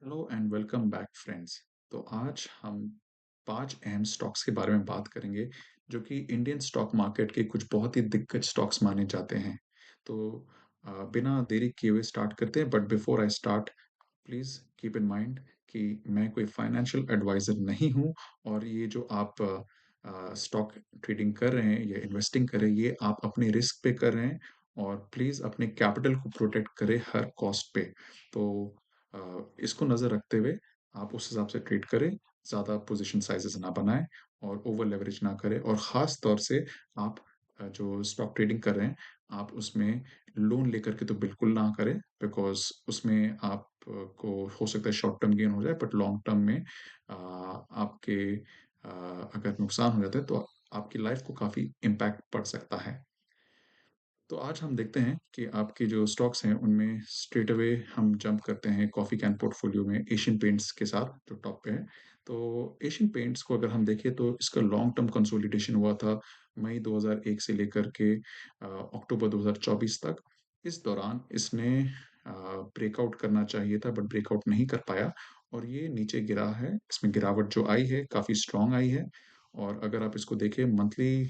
Hello and welcome back friends. तो आज हम 5 अहम स्टॉक्स के बारे में बात करेंगे जो कि इंडियन स्टॉक मार्केट के कुछ बहुत ही दिग्गज स्टॉक्स माने जाते हैं। तो बिना देरी किए हुए स्टार्ट करते हैं, but before I start please keep in mind कि मैं कोई फाइनेंशियल एडवाइज़र नहीं हूँ। और ये जो आप स्टॉक ट्रेडिंग कर रहे हैं या इन्वेस्टिंग कर रहे हैं, ये आप अपने रिस्क पे कर रहे हैं। और प्लीज़ अपने कैपिटल को प्रोटेक्ट करें हर कॉस्ट पे। तो इसको नज़र रखते हुए आप उस हिसाब से ट्रेड करें, ज़्यादा पोजीशन साइज़ेस ना बनाएँ और ओवर लेवरेज ना करें। और ख़ास तौर से आप जो स्टॉक ट्रेडिंग कर रहे हैं, आप उसमें लोन लेकर के तो बिल्कुल ना करें, बिकॉज़ उसमें आप को हो सकता है शॉर्ट टर्म गेन हो जाए, बट लॉन्ग टर्म में आपके अगर नुकसान हो जाता है तो आपकी लाइफ को काफ़ी इम्पैक्ट पड़ सकता है। तो आज हम देखते हैं कि आपके जो स्टॉक्स हैं उनमें स्ट्रेट अवे हम जंप करते हैं कॉफ़ी कैन पोर्टफोलियो में एशियन पेंट्स के साथ जो टॉप पे है। तो एशियन पेंट्स को अगर हम देखें तो इसका लॉन्ग टर्म कंसोलिडेशन हुआ था मई 2001 से लेकर के अक्टूबर 2024 तक। इस दौरान इसने ब्रेकआउट करना चाहिए था, बट ब्रेकआउट नहीं कर पाया और ये नीचे गिरा है। इसमें गिरावट जो आई है काफ़ी स्ट्रॉन्ग आई है। और अगर आप इसको देखें मंथली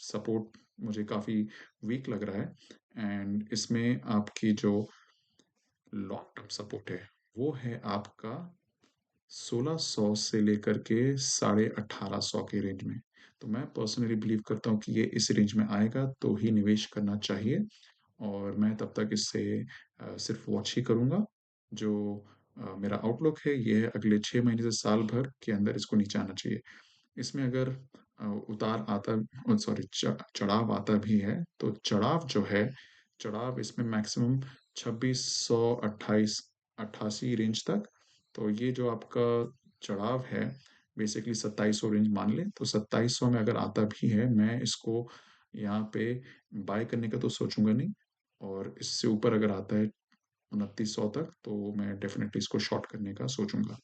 सपोर्ट मुझे काफ़ी वीक लग रहा है। एंड इसमें आपकी जो लॉन्ग टर्म सपोर्ट है वो है आपका 1600 से लेकर के 1850 के रेंज में। तो मैं पर्सनली बिलीव करता हूँ कि ये इस रेंज में आएगा तो ही निवेश करना चाहिए। और मैं तब तक इससे सिर्फ वॉच ही करूँगा। जो मेरा आउटलुक है ये है अगले 6 महीने से साल भर के अंदर इसको नीचे आना चाहिए। इसमें अगर उतार आता, सॉरी, चढ़ाव आता भी है तो चढ़ाव जो है, चढ़ाव इसमें मैक्सिमम 2628 88 रेंज तक। तो ये जो आपका चढ़ाव है बेसिकली 2700 रेंज मान लें, तो 2700 में अगर आता भी है मैं इसको यहाँ पे बाय करने का तो सोचूंगा नहीं। और इससे ऊपर अगर आता है 2900 तक तो मैं डेफिनेटली इसको शॉर्ट करने का सोचूंगा।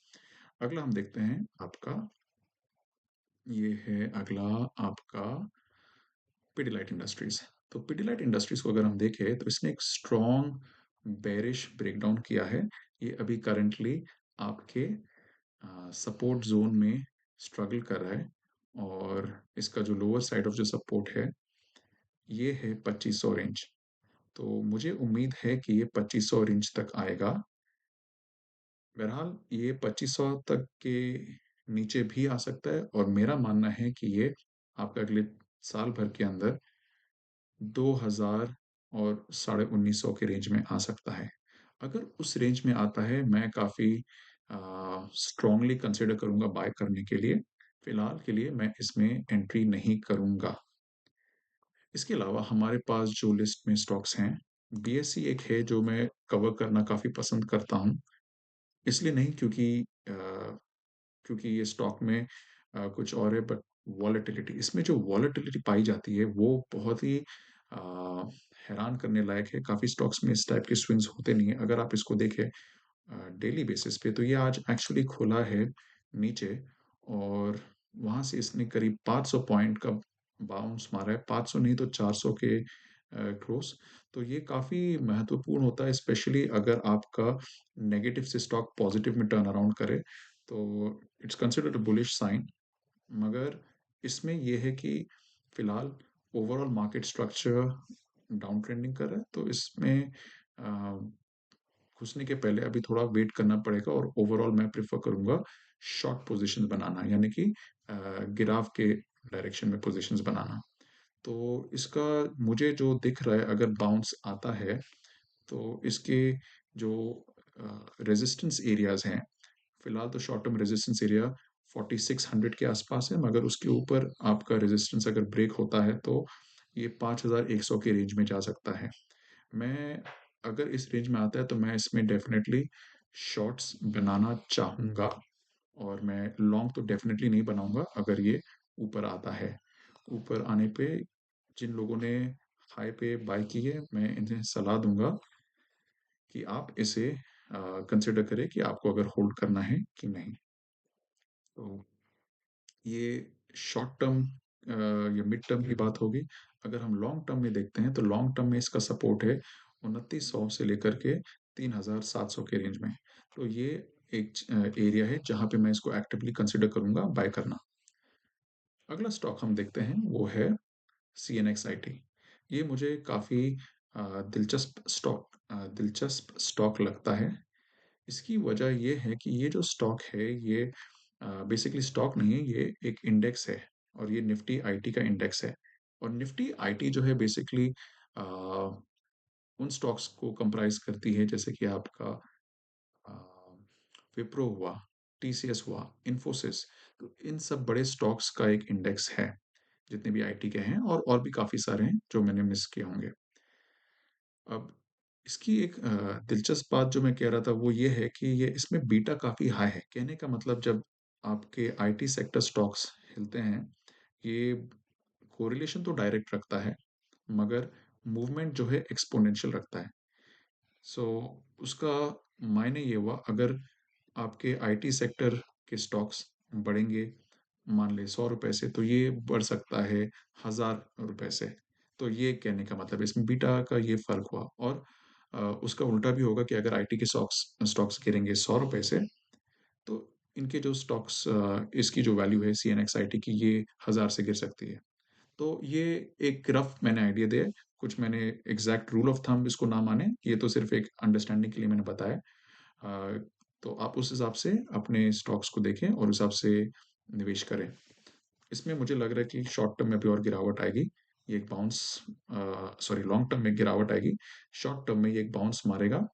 अगला हम देखते हैं आपका, ये है अगला आपका पिडिलाइट इंडस्ट्रीज। तो पिडिलाइट इंडस्ट्रीज को अगर हम देखें तो इसने एक स्ट्रॉन्ग बेरिश ब्रेकडाउन किया है। ये अभी करंटली आपके सपोर्ट जोन में स्ट्रगल कर रहा है। और इसका जो लोअर साइड ऑफ जो सपोर्ट है ये है 2500 रेंज। तो मुझे उम्मीद है कि ये 2500 रेंज तक आएगा। बहरहाल ये 2500 तक के नीचे भी आ सकता है और मेरा मानना है कि ये आपका अगले साल भर के अंदर 2000 और 1950 के रेंज में आ सकता है। अगर उस रेंज में आता है मैं काफ़ी स्ट्रांगली कंसिडर करूंगा बाय करने के लिए। फिलहाल के लिए मैं इसमें एंट्री नहीं करूंगा। इसके अलावा हमारे पास जो लिस्ट में स्टॉक्स हैं, बीएससी एक है जो मैं कवर करना काफ़ी पसंद करता हूँ। इसलिए नहीं क्योंकि ये स्टॉक में कुछ और है, बट वॉलेटिलिटी, इसमें जो वॉलेटिलिटी पाई जाती है वो बहुत ही अ, हैरान करने लायक है। काफ़ी स्टॉक्स में इस टाइप के स्विंग्स होते नहीं है। अगर आप इसको देखें डेली बेसिस पे तो ये आज एक्चुअली खुला है नीचे और वहाँ से इसने करीब 500 पॉइंट का बाउंस मारा है, 500 नहीं तो 400 के क्रॉस। तो ये काफ़ी महत्वपूर्ण होता है, स्पेशली अगर आपका नेगेटिव से स्टॉक पॉजिटिव में टर्न अराउंड करे तो it's considered a bullish sign. मगर इसमें ये है कि फिलहाल overall market structure down trending कर रहा है, तो इसमें घुसने के पहले अभी थोड़ा वेट करना पड़ेगा। और ओवरऑल मैं प्रेफर करूंगा शॉर्ट पोजीशंस बनाना, यानी कि गिराव के डायरेक्शन में पोजीशंस बनाना। तो इसका मुझे जो दिख रहा है, अगर बाउंस आता है तो इसके जो रेजिस्टेंस एरियाज हैं, फिलहाल तो शॉर्ट टर्म रेजिस्टेंस एरिया 4600 के आसपास है, मगर उसके ऊपर आपका रेजिस्टेंस अगर ब्रेक होता है तो ये 5100 के रेंज में जा सकता है। मैं अगर इस रेंज में आता है तो मैं इसमें डेफिनेटली शॉर्ट्स बनाना चाहूँगा। और मैं लॉन्ग तो डेफिनेटली नहीं बनाऊंगा अगर ये ऊपर आता है। ऊपर आने पे जिन लोगों ने हाई पे बाय की है मैं इन्हें सलाह दूंगा कि आप इसे कंसिडर करें कि आपको अगर होल्ड करना है कि नहीं। तो ये शॉर्ट टर्म या मिड टर्म की बात होगी। अगर हम लॉन्ग टर्म में देखते हैं तो लॉन्ग टर्म में इसका सपोर्ट है 2900 से लेकर के 3700 के रेंज में। तो ये एक एरिया है जहाँ पे मैं इसको एक्टिवली कंसिडर करूँगा बाय करना। अगला स्टॉक हम देखते हैं वो है सीएनएक्सआईटी। ये मुझे काफ़ी दिलचस्प स्टॉक लगता है। इसकी वजह ये है कि ये जो स्टॉक है ये बेसिकली स्टॉक नहीं है, ये एक इंडेक्स है और ये निफ्टी आईटी का इंडेक्स है। और निफ्टी आईटी जो है बेसिकली अ, उन स्टॉक्स को कंप्राइज करती है जैसे कि आपका अ, विप्रो हुआ, टीसीएस हुआ, इन्फोसिस। तो इन सब बड़े स्टॉक्स का एक इंडेक्स है, जितने भी आईटी के हैं और भी काफ़ी सारे हैं जो मैंने मिस किए होंगे। अब इसकी एक दिलचस्प बात जो मैं कह रहा था वो ये है कि ये इसमें बीटा काफ़ी हाई है। कहने का मतलब जब आपके आईटी सेक्टर स्टॉक्स हिलते हैं, ये कोरिलेशन तो डायरेक्ट रखता है, मगर मूवमेंट जो है एक्स्पोनेंशियल रखता है। सो उसका मायने ये हुआ अगर आपके आईटी सेक्टर के स्टॉक्स बढ़ेंगे मान लें ₹100 से तो ये बढ़ सकता है ₹1000 से। तो ये कहने का मतलब है इसमें बीटा का ये फ़र्क हुआ और उसका उल्टा भी होगा कि अगर आईटी के स्टॉक्स स्टॉक्स गिरेंगे ₹100 से तो इनके जो स्टॉक्स इसकी जो वैल्यू है सीएनएक्स-आईटी की ये 1000 से गिर सकती है। तो ये एक रफ़ मैंने आइडिया दिया है, कुछ मैंने एग्ज़ैक्ट रूल ऑफ़ थंब इसको ना मानें, ये तो सिर्फ़ एक अंडरस्टैंडिंग के लिए मैंने बताया। तो आप उस हिसाब से अपने स्टॉक्स को देखें और उस हिसाब से निवेश करें। इसमें मुझे लग रहा है कि शॉर्ट टर्म में भी और गिरावट आएगी। ये एक बाउंस सॉरी लॉन्ग टर्म में गिरावट आएगी। शॉर्ट टर्म में ये एक बाउंस मारेगा।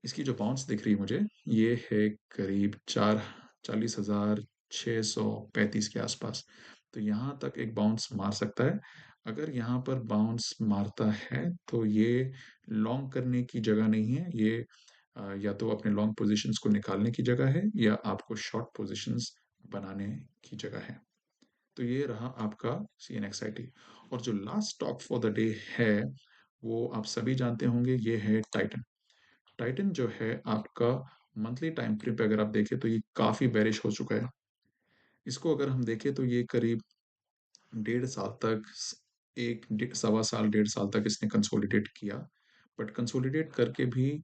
इसकी जो बाउंस दिख रही है मुझे, ये है करीब 40,635 के आसपास। तो यहाँ तक एक बाउंस मार सकता है। अगर यहाँ पर बाउंस मारता है, तो ये लॉन्ग करने की जगह नहीं है। ये या तो अपने लॉन्ग पोज़ीशंस को निकालने की जगह है या आपको शॉर्ट पोज़ीशंस बनाने की जगह है। तो ये रहा आपका सीएनएक्सआईटी और जो last stock for the day है, वो आप सभी जानते होंगे, ये है टाइटन। टाइटन जो है आपका मंथली टाइम फ्रेम पे अगर आप देखें तो ये काफ़ी बेरिश हो चुका है। इसको अगर हम देखें तो ये करीब डेढ़ साल तक 1 सवा साल, डेढ़ साल तक इसने कंसोलिडेट किया। बट कंसोलिडेट करके भी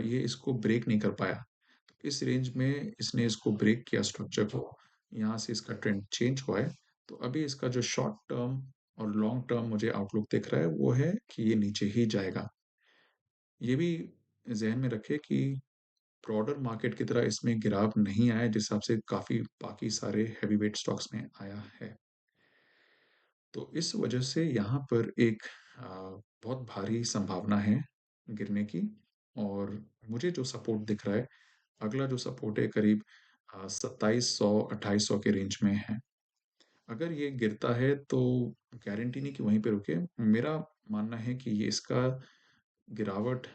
ये इसको ब्रेक नहीं कर पाया। इस रेंज में इसने इसको ब्रेक किया स्ट्रक्चर को, यहाँ से इसका ट्रेंड चेंज हुआ है। तो अभी इसका जो शॉर्ट टर्म और लॉन्ग टर्म मुझे आउटलुक दिख रहा है वो है कि ये नीचे ही जाएगा। ये भी ज़हन में रखें कि ब्रॉडर मार्केट की तरह इसमें गिराव नहीं आया जिस हिसाब से काफ़ी बाकी सारे हेवीवेट स्टॉक्स में आया है। तो इस वजह से यहाँ पर एक बहुत भारी संभावना है गिरने की और मुझे जो सपोर्ट दिख रहा है, अगला जो सपोर्ट है करीब 2700-2800 के रेंज में है। अगर ये गिरता है तो गारंटी नहीं कि वहीं पे रुके। मेरा मानना है कि ये इसका गिरावट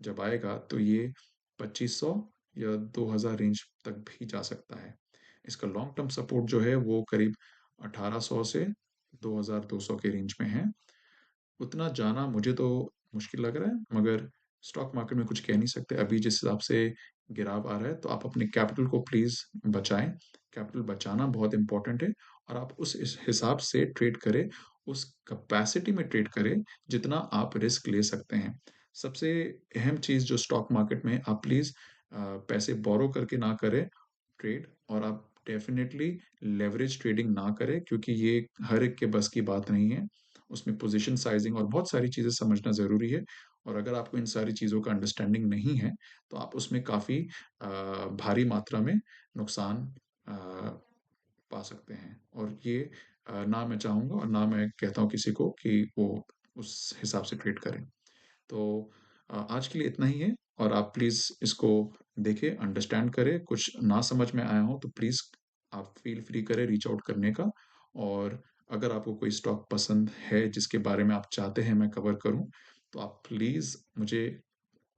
जब आएगा तो ये 2500 या 2000 रेंज तक भी जा सकता है। इसका लॉन्ग टर्म सपोर्ट जो है वो करीब 1800 से 2200 के रेंज में है। उतना जाना मुझे तो मुश्किल लग रहा है मगर स्टॉक मार्केट में कुछ कह नहीं सकते। अभी जिस हिसाब से गिराव आ रहा है तो आप अपने कैपिटल को प्लीज़ बचाएँ। कैपिटल बचाना बहुत इम्पोर्टेंट है और आप उस इस हिसाब से ट्रेड करें, उस कैपेसिटी में ट्रेड करें जितना आप रिस्क ले सकते हैं। सबसे अहम चीज़ जो स्टॉक मार्केट में आप प्लीज़ पैसे बोरो करके ना करें ट्रेड और आप डेफ़िनेटली लेवरेज ट्रेडिंग ना करें क्योंकि ये हर एक के बस की बात नहीं है। उसमें पोज़ीशन साइज़िंग और बहुत सारी चीज़ें समझना ज़रूरी है और अगर आपको इन सारी चीज़ों का अंडरस्टैंडिंग नहीं है, तो आप उसमें काफ़ी भारी मात्रा में नुकसान अ, पा सकते हैं और ये ना मैं चाहूँगा और ना मैं कहता हूँ किसी को कि वो उस हिसाब से ट्रेड करें। तो आज के लिए इतना ही है और आप प्लीज़ इसको देखें, अंडरस्टैंड करें, कुछ ना समझ में आया हो तो प्लीज़ आप फ़ील फ्री करें रीच आउट करने का और अगर आपको कोई स्टॉक पसंद है जिसके बारे में आप चाहते हैं मैं कवर करूँ, तो आप प्लीज़ मुझे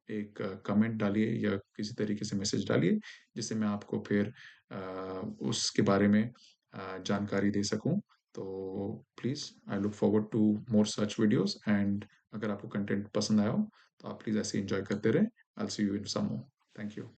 एक कमेंट डालिए या किसी तरीके से मैसेज डालिए, जिससे मैं आपको फिर उसके बारे में जानकारी दे सकूँ। तो please I look forward to more such videos and अगर आपको कंटेंट पसंद आया हो, तो आप प्लीज़ ऐसे ही एन्जॉय करते रहें। I will see you in some more. Thank you.